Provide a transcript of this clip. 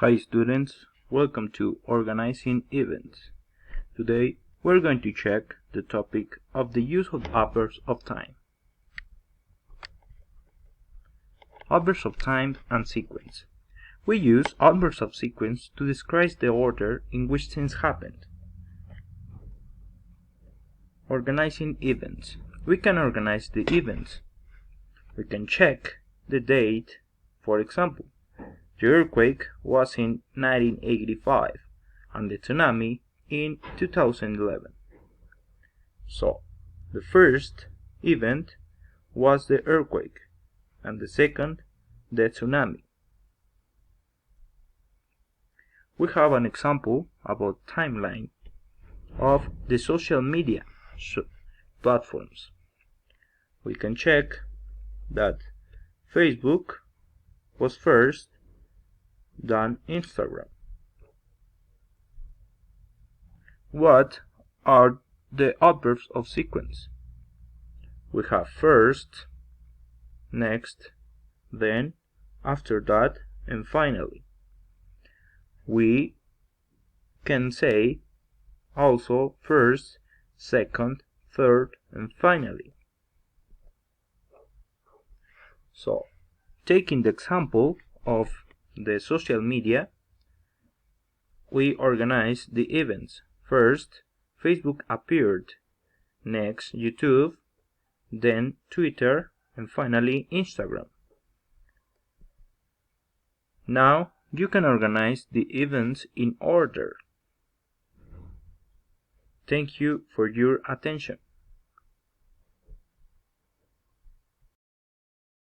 Hi students, welcome to Organizing Events. Today we're going to check the topic of the use of adverbs of time. Adverbs of time and sequence. We use adverbs of sequence to describe the order in which things happened. Organizing events. We can organize the events. We can check the date. For example, the earthquake was in 1985 and the tsunami in 2011. So, the first event was the earthquake and the second, the tsunami. We have an example about timeline of the social media platforms. We can check that Facebook was first, then Instagram. What are the adverbs of sequence? We have first, next, then, after that, and finally. We can say also first, second, third, and finally. So, taking the example of the social media, we organize the events. First, Facebook appeared, next YouTube, then Twitter, and finally Instagram. Now you can organize the events in order. Thank you for your attention.